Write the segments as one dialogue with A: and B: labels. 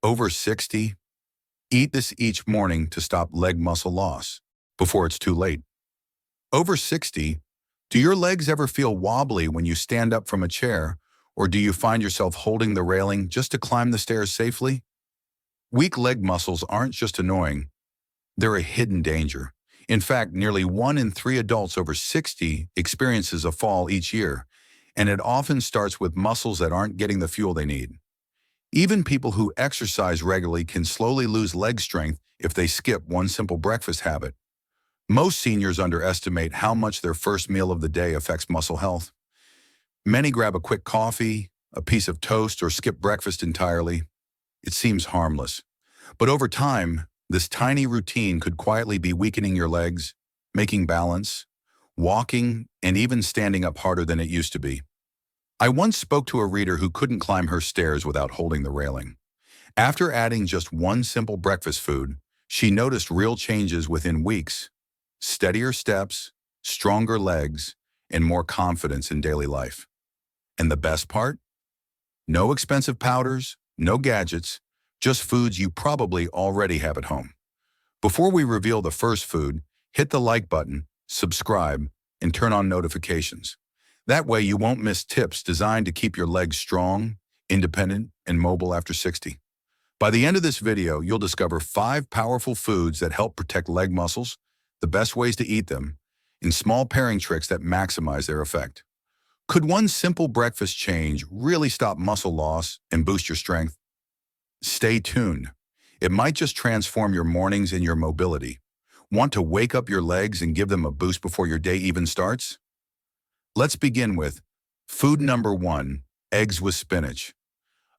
A: Over 60? Eat this each morning to stop leg muscle loss before it's too late. Over 60? Do your legs ever feel wobbly when you stand up from a chair, or do you find yourself holding the railing just to climb the stairs safely? Weak leg muscles aren't just annoying, they're a hidden danger. In fact, nearly 1 in 3 adults over 60 experiences a fall each year, and it often starts with muscles that aren't getting the fuel they need. Even people who exercise regularly can slowly lose leg strength if they skip one simple breakfast habit. Most seniors underestimate how much their first meal of the day affects muscle health. Many grab a quick coffee, a piece of toast, or skip breakfast entirely. It seems harmless. But over time, this tiny routine could quietly be weakening your legs, making balance, walking, and even standing up harder than it used to be. I once spoke to a reader who couldn't climb her stairs without holding the railing. After adding just one simple breakfast food, she noticed real changes within weeks: steadier steps, stronger legs, and more confidence in daily life. And the best part? No expensive powders, no gadgets, just foods you probably already have at home. Before we reveal the first food, hit the like button, subscribe, and turn on notifications. That way you won't miss tips designed to keep your legs strong, independent, and mobile after 60. By the end of this video, you'll discover 5 powerful foods that help protect leg muscles, the best ways to eat them, and small pairing tricks that maximize their effect. Could one simple breakfast change really stop muscle loss and boost your strength? Stay tuned. It might just transform your mornings and your mobility. Want to wake up your legs and give them a boost before your day even starts? Let's begin with food number 1, eggs with spinach.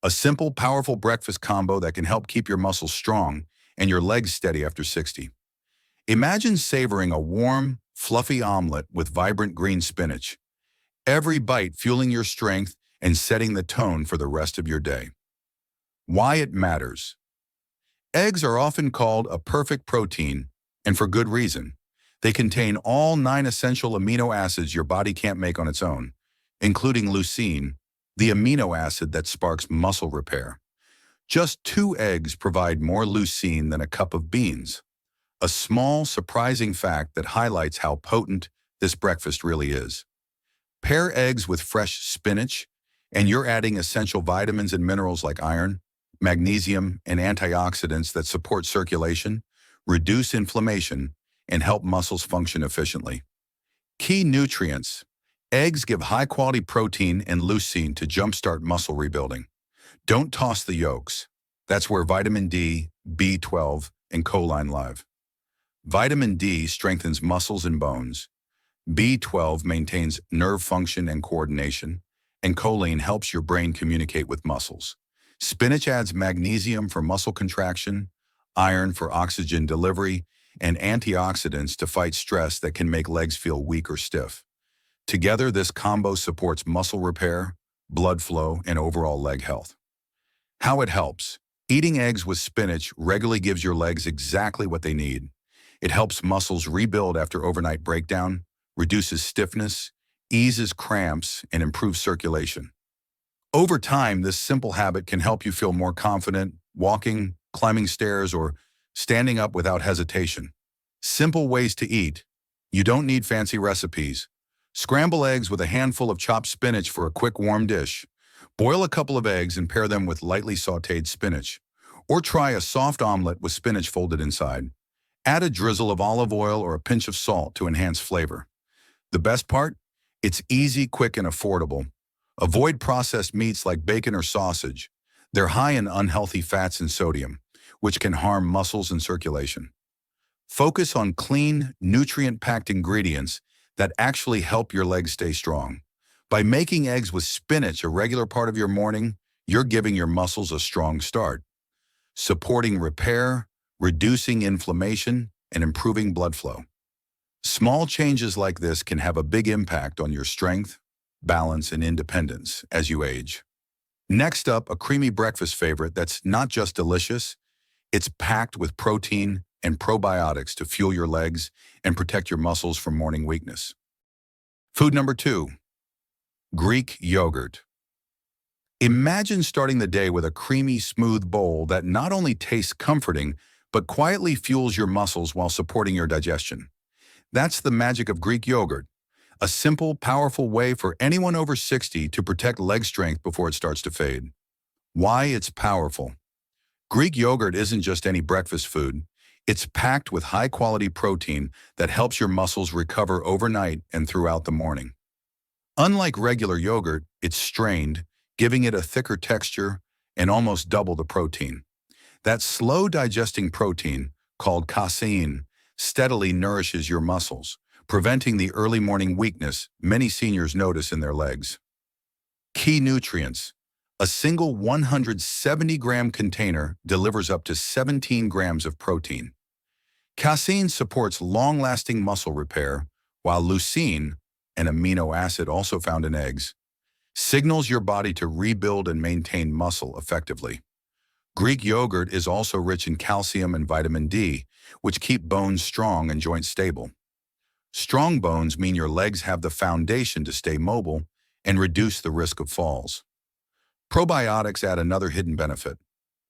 A: A simple, powerful breakfast combo that can help keep your muscles strong and your legs steady after 60. Imagine savoring a warm, fluffy omelet with vibrant green spinach. Every bite fueling your strength and setting the tone for the rest of your day. Why it matters. Eggs are often called a perfect protein, and for good reason. They contain all 9 essential amino acids your body can't make on its own, including leucine, the amino acid that sparks muscle repair. Just 2 eggs provide more leucine than a cup of beans. A small, surprising fact that highlights how potent this breakfast really is. Pair eggs with fresh spinach, and you're adding essential vitamins and minerals like iron, magnesium, and antioxidants that support circulation, reduce inflammation, and help muscles function efficiently. Key nutrients. Eggs give high-quality protein and leucine to jumpstart muscle rebuilding. Don't toss the yolks. That's where vitamin D, B12, and choline live. Vitamin D strengthens muscles and bones. B12 maintains nerve function and coordination, and choline helps your brain communicate with muscles. Spinach adds magnesium for muscle contraction, iron for oxygen delivery, and antioxidants to fight stress that can make legs feel weak or stiff. Together, this combo supports muscle repair, blood flow, and overall leg health. How it helps. Eating eggs with spinach regularly gives your legs exactly what they need. It helps muscles rebuild after overnight breakdown, reduces stiffness, eases cramps, and improves circulation. Over time, this simple habit can help you feel more confident, walking, climbing stairs, or standing up without hesitation. Simple ways to eat. You don't need fancy recipes. Scramble eggs with a handful of chopped spinach for a quick warm dish. Boil a couple of eggs and pair them with lightly sautéed spinach. Or try a soft omelet with spinach folded inside. Add a drizzle of olive oil or a pinch of salt to enhance flavor. The best part? It's easy, quick, and affordable. Avoid processed meats like bacon or sausage. They're high in unhealthy fats and sodium, which can harm muscles and circulation. Focus on clean, nutrient-packed ingredients that actually help your legs stay strong. By making eggs with spinach a regular part of your morning, you're giving your muscles a strong start, supporting repair, reducing inflammation, and improving blood flow. Small changes like this can have a big impact on your strength, balance, and independence as you age. Next up, a creamy breakfast favorite that's not just delicious, it's packed with protein and probiotics to fuel your legs and protect your muscles from morning weakness. Food number 2, Greek yogurt. Imagine starting the day with a creamy, smooth bowl that not only tastes comforting, but quietly fuels your muscles while supporting your digestion. That's the magic of Greek yogurt, a simple, powerful way for anyone over 60 to protect leg strength before it starts to fade. Why it's powerful. Greek yogurt isn't just any breakfast food. It's packed with high-quality protein that helps your muscles recover overnight and throughout the morning. Unlike regular yogurt, it's strained, giving it a thicker texture and almost double the protein. That slow-digesting protein, called casein, steadily nourishes your muscles, preventing the early morning weakness many seniors notice in their legs. Key nutrients. A single 170-gram container delivers up to 17 grams of protein. Casein supports long-lasting muscle repair, while leucine, an amino acid also found in eggs, signals your body to rebuild and maintain muscle effectively. Greek yogurt is also rich in calcium and vitamin D, which keep bones strong and joints stable. Strong bones mean your legs have the foundation to stay mobile and reduce the risk of falls. Probiotics add another hidden benefit.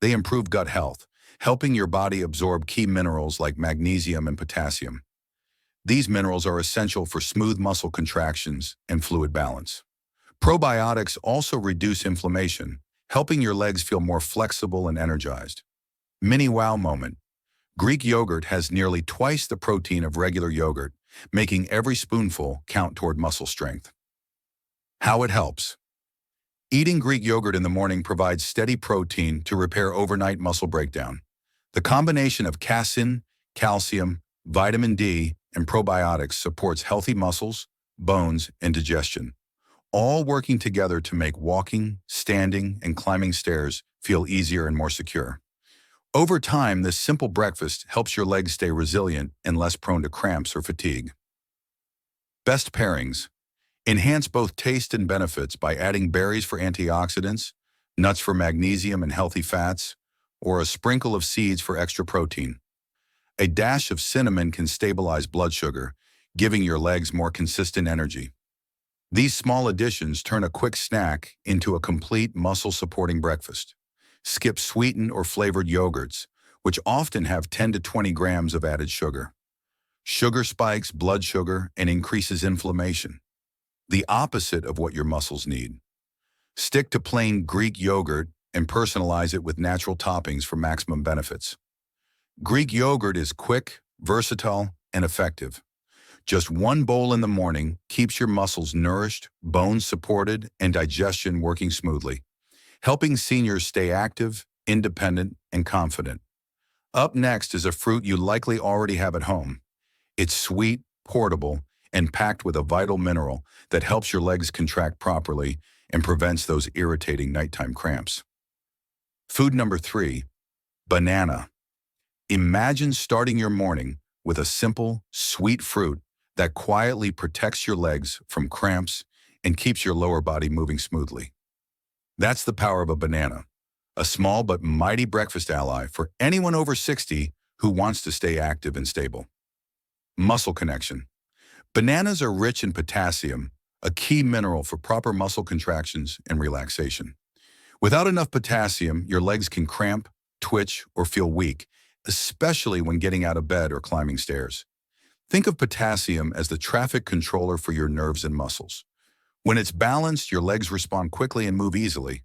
A: They improve gut health, helping your body absorb key minerals like magnesium and potassium. These minerals are essential for smooth muscle contractions and fluid balance. Probiotics also reduce inflammation, helping your legs feel more flexible and energized. Mini wow moment. Greek yogurt has nearly twice the protein of regular yogurt, making every spoonful count toward muscle strength. How it helps. Eating Greek yogurt in the morning provides steady protein to repair overnight muscle breakdown. The combination of casein, calcium, vitamin D, and probiotics supports healthy muscles, bones, and digestion, all working together to make walking, standing, and climbing stairs feel easier and more secure. Over time, this simple breakfast helps your legs stay resilient and less prone to cramps or fatigue. Best pairings. Enhance both taste and benefits by adding berries for antioxidants, nuts for magnesium and healthy fats, or a sprinkle of seeds for extra protein. A dash of cinnamon can stabilize blood sugar, giving your legs more consistent energy. These small additions turn a quick snack into a complete muscle-supporting breakfast. Skip sweetened or flavored yogurts, which often have 10 to 20 grams of added sugar. Sugar spikes blood sugar and increases inflammation, the opposite of what your muscles need. Stick to plain Greek yogurt and personalize it with natural toppings for maximum benefits. Greek yogurt is quick, versatile, and effective. Just one bowl in the morning keeps your muscles nourished, bones supported, and digestion working smoothly, helping seniors stay active, independent, and confident. Up next is a fruit you likely already have at home. It's sweet, portable, and packed with a vital mineral that helps your legs contract properly and prevents those irritating nighttime cramps. Food number 3, banana. Imagine starting your morning with a simple, sweet fruit that quietly protects your legs from cramps and keeps your lower body moving smoothly. That's the power of a banana, a small but mighty breakfast ally for anyone over 60 who wants to stay active and stable. Muscle connection. Bananas are rich in potassium, a key mineral for proper muscle contractions and relaxation. Without enough potassium, your legs can cramp, twitch, or feel weak, especially when getting out of bed or climbing stairs. Think of potassium as the traffic controller for your nerves and muscles. When it's balanced, your legs respond quickly and move easily.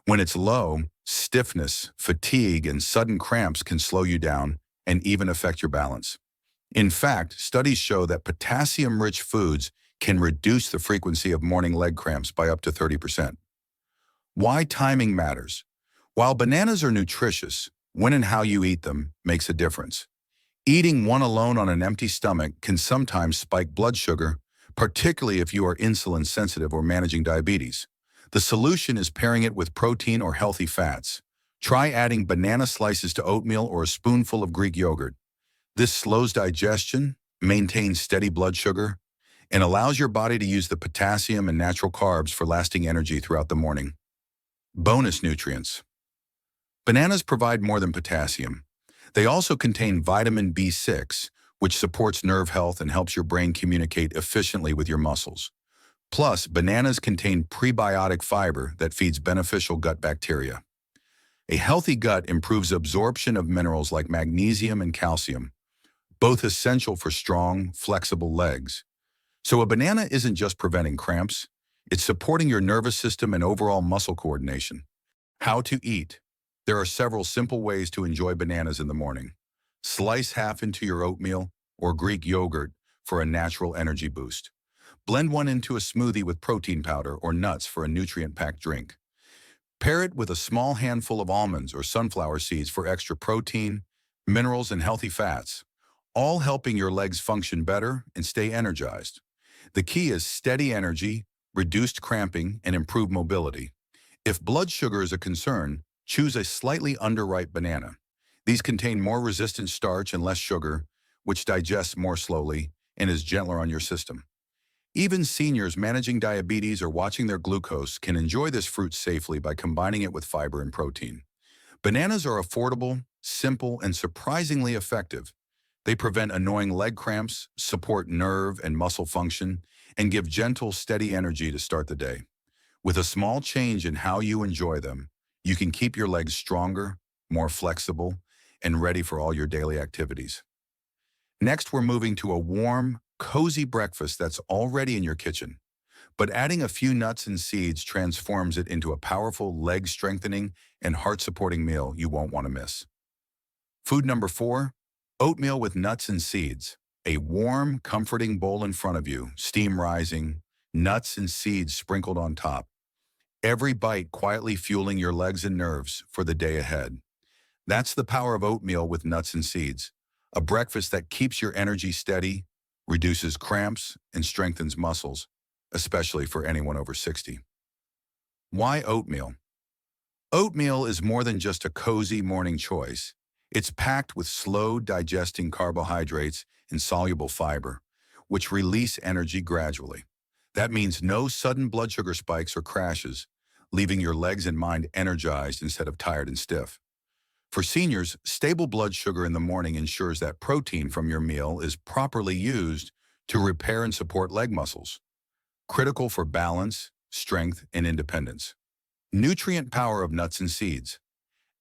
A: When it's low, stiffness, fatigue, and sudden cramps can slow you down and even affect your balance. In fact, studies show that potassium-rich foods can reduce the frequency of morning leg cramps by up to 30%. Why timing matters. While bananas are nutritious, when and how you eat them makes a difference. Eating one alone on an empty stomach can sometimes spike blood sugar, particularly if you are insulin sensitive or managing diabetes. The solution is pairing it with protein or healthy fats. Try adding banana slices to oatmeal or a spoonful of Greek yogurt. This slows digestion, maintains steady blood sugar, and allows your body to use the potassium and natural carbs for lasting energy throughout the morning. Bonus nutrients. Bananas provide more than potassium. They also contain vitamin B6, which supports nerve health and helps your brain communicate efficiently with your muscles. Plus, bananas contain prebiotic fiber that feeds beneficial gut bacteria. A healthy gut improves absorption of minerals like magnesium and calcium, both essential for strong, flexible legs. So a banana isn't just preventing cramps, it's supporting your nervous system and overall muscle coordination. How to eat. There are several simple ways to enjoy bananas in the morning. Slice half into your oatmeal or Greek yogurt for a natural energy boost. Blend one into a smoothie with protein powder or nuts for a nutrient-packed drink. Pair it with a small handful of almonds or sunflower seeds for extra protein, minerals, and healthy fats, all helping your legs function better and stay energized. The key is steady energy, reduced cramping, and improved mobility. If blood sugar is a concern, choose a slightly underripe banana. These contain more resistant starch and less sugar, which digests more slowly and is gentler on your system. Even seniors managing diabetes or watching their glucose can enjoy this fruit safely by combining it with fiber and protein. Bananas are affordable, simple, and surprisingly effective. They prevent annoying leg cramps, support nerve and muscle function, and give gentle, steady energy to start the day. With a small change in how you enjoy them, you can keep your legs stronger, more flexible, and ready for all your daily activities. Next, we're moving to a warm, cozy breakfast that's already in your kitchen. But adding a few nuts and seeds transforms it into a powerful leg-strengthening and heart-supporting meal you won't want to miss. Food number 4, oatmeal with nuts and seeds. A warm, comforting bowl in front of you, steam rising, nuts and seeds sprinkled on top. Every bite quietly fueling your legs and nerves for the day ahead. That's the power of oatmeal with nuts and seeds. A breakfast that keeps your energy steady, reduces cramps, and strengthens muscles, especially for anyone over 60. Why oatmeal? Oatmeal is more than just a cozy morning choice. It's packed with slow-digesting carbohydrates and soluble fiber, which release energy gradually. That means no sudden blood sugar spikes or crashes, leaving your legs and mind energized instead of tired and stiff. For seniors, stable blood sugar in the morning ensures that protein from your meal is properly used to repair and support leg muscles, critical for balance, strength, and independence. Nutrient power of nuts and seeds.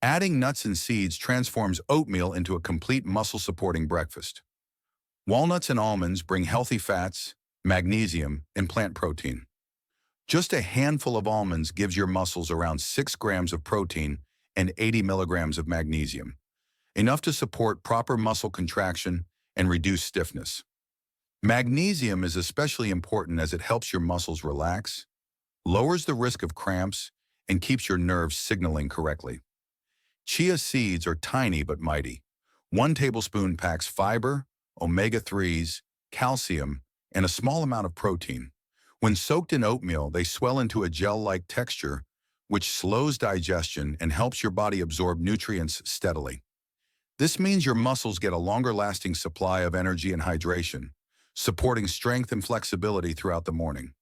A: Adding nuts and seeds transforms oatmeal into a complete muscle-supporting breakfast. Walnuts and almonds bring healthy fats, magnesium, and plant protein. Just a handful of almonds gives your muscles around 6 grams of protein and 80 milligrams of magnesium, enough to support proper muscle contraction and reduce stiffness. Magnesium is especially important as it helps your muscles relax, lowers the risk of cramps, and keeps your nerves signaling correctly. Chia seeds are tiny but mighty. 1 tablespoon packs fiber, omega-3s, calcium, and a small amount of protein. When soaked in oatmeal, they swell into a gel-like texture, which slows digestion and helps your body absorb nutrients steadily. This means your muscles get a longer-lasting supply of energy and hydration, supporting strength and flexibility throughout the morning.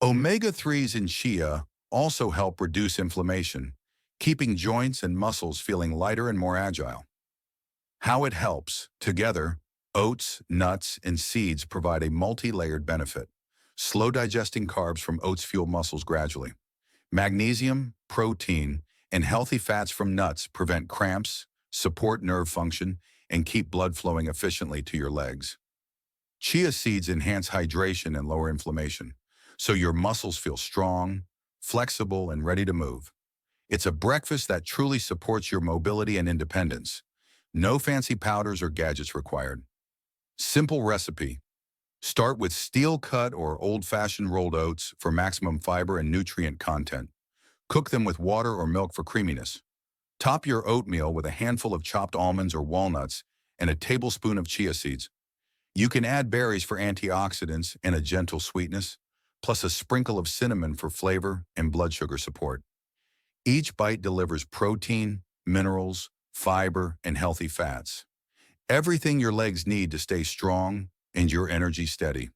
A: Omega-3s in chia also help reduce inflammation, keeping joints and muscles feeling lighter and more agile. How it helps. Together, oats, nuts, and seeds provide a multi-layered benefit. Slow digesting carbs from oats fuel muscles gradually. Magnesium, protein, and healthy fats from nuts prevent cramps, support nerve function, and keep blood flowing efficiently to your legs. Chia seeds enhance hydration and lower inflammation, so your muscles feel strong, flexible, and ready to move. It's a breakfast that truly supports your mobility and independence. No fancy powders or gadgets required. Simple recipe. Start with steel-cut or old-fashioned rolled oats for maximum fiber and nutrient content. Cook them with water or milk for creaminess. Top your oatmeal with a handful of chopped almonds or walnuts and a tablespoon of chia seeds. You can add berries for antioxidants and a gentle sweetness, plus a sprinkle of cinnamon for flavor and blood sugar support. Each bite delivers protein, minerals, fiber, and healthy fats. Everything your legs need to stay strong and your energy steady.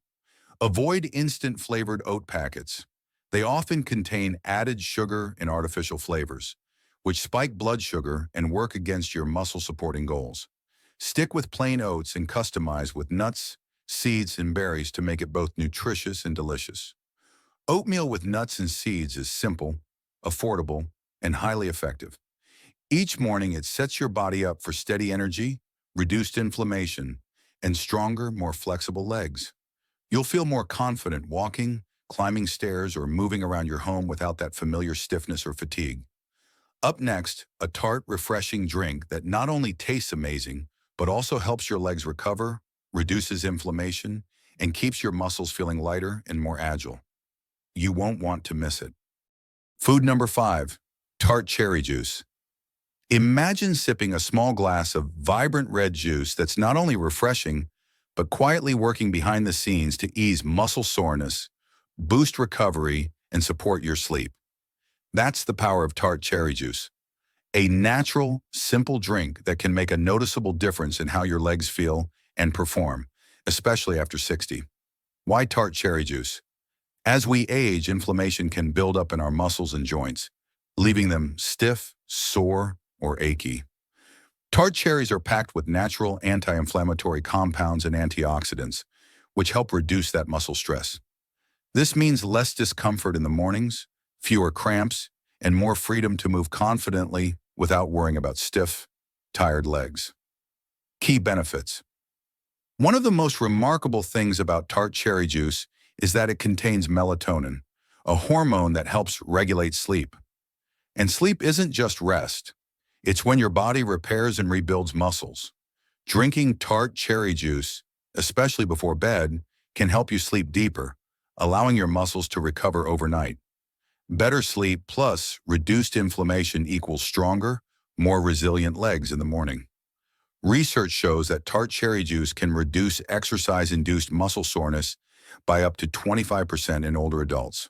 A: Avoid instant flavored oat packets. They often contain added sugar and artificial flavors, which spike blood sugar and work against your muscle-supporting goals. Stick with plain oats and customize with nuts, seeds, and berries to make it both nutritious and delicious. Oatmeal with nuts and seeds is simple, affordable, and highly effective. Each morning, it sets your body up for steady energy, reduced inflammation, and stronger, more flexible legs. You'll feel more confident walking, climbing stairs, or moving around your home without that familiar stiffness or fatigue. Up next, a tart, refreshing drink that not only tastes amazing, but also helps your legs recover, reduces inflammation, and keeps your muscles feeling lighter and more agile. You won't want to miss it. Food number 5, tart cherry juice. Imagine sipping a small glass of vibrant red juice that's not only refreshing, but quietly working behind the scenes to ease muscle soreness, boost recovery, and support your sleep. That's the power of tart cherry juice. A natural, simple drink that can make a noticeable difference in how your legs feel and perform, especially after 60. Why tart cherry juice? As we age, inflammation can build up in our muscles and joints, leaving them stiff, sore, or achy. Tart cherries are packed with natural anti-inflammatory compounds and antioxidants, which help reduce that muscle stress. This means less discomfort in the mornings, fewer cramps, and more freedom to move confidently without worrying about stiff, tired legs. Key benefits. One of the most remarkable things about tart cherry juice is that it contains melatonin, a hormone that helps regulate sleep. And sleep isn't just rest. It's when your body repairs and rebuilds muscles. Drinking tart cherry juice, especially before bed, can help you sleep deeper, allowing your muscles to recover overnight. Better sleep plus reduced inflammation equals stronger, more resilient legs in the morning. Research shows that tart cherry juice can reduce exercise-induced muscle soreness by up to 25% in older adults.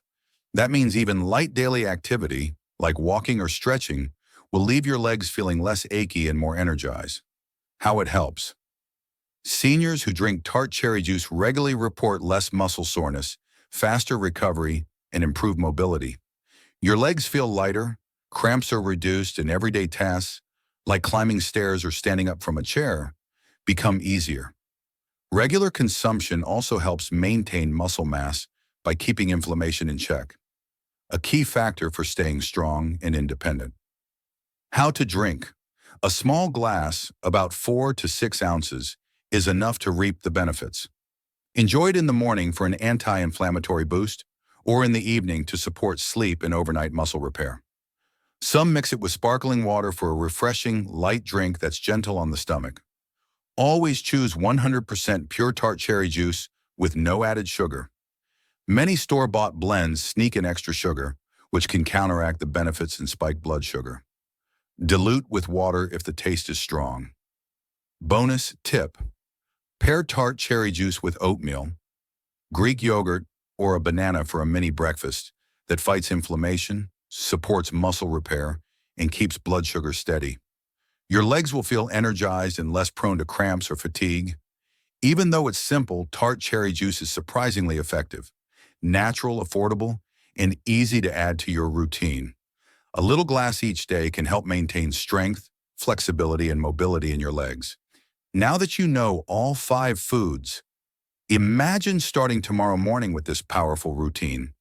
A: That means even light daily activity, like walking or stretching, will leave your legs feeling less achy and more energized. How it helps. Seniors who drink tart cherry juice regularly report less muscle soreness, faster recovery, and improved mobility. Your legs feel lighter, cramps are reduced, and everyday tasks, like climbing stairs or standing up from a chair, become easier. Regular consumption also helps maintain muscle mass by keeping inflammation in check, a key factor for staying strong and independent. How to drink. A small glass, about 4 to 6 ounces, is enough to reap the benefits. Enjoy it in the morning for an anti-inflammatory boost, or in the evening to support sleep and overnight muscle repair. Some mix it with sparkling water for a refreshing, light drink that's gentle on the stomach. Always choose 100% pure tart cherry juice with no added sugar. Many store-bought blends sneak in extra sugar, which can counteract the benefits and spike blood sugar. Dilute with water if the taste is strong. Bonus tip: pair tart cherry juice with oatmeal, Greek yogurt, or a banana for a mini breakfast that fights inflammation, supports muscle repair, and keeps blood sugar steady. Your legs will feel energized and less prone to cramps or fatigue. Even though it's simple, tart cherry juice is surprisingly effective, natural, affordable, and easy to add to your routine. A little glass each day can help maintain strength, flexibility, and mobility in your legs. Now that you know all 5 foods, imagine starting tomorrow morning with this powerful routine.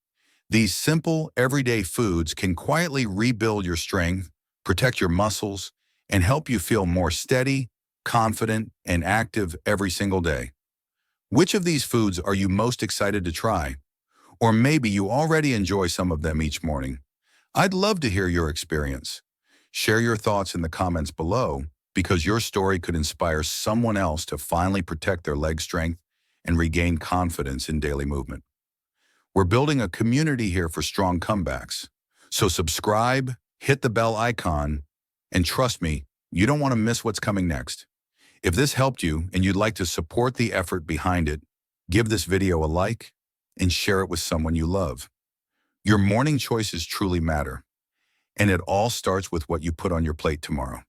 A: These simple, everyday foods can quietly rebuild your strength, protect your muscles, and help you feel more steady, confident, and active every single day. Which of these foods are you most excited to try? Or maybe you already enjoy some of them each morning. I'd love to hear your experience. Share your thoughts in the comments below, because your story could inspire someone else to finally protect their leg strength and regain confidence in daily movement. We're building a community here for strong comebacks. So subscribe, hit the bell icon, and trust me, you don't want to miss what's coming next. If this helped you and you'd like to support the effort behind it, give this video a like and share it with someone you love. Your morning choices truly matter, and it all starts with what you put on your plate tomorrow.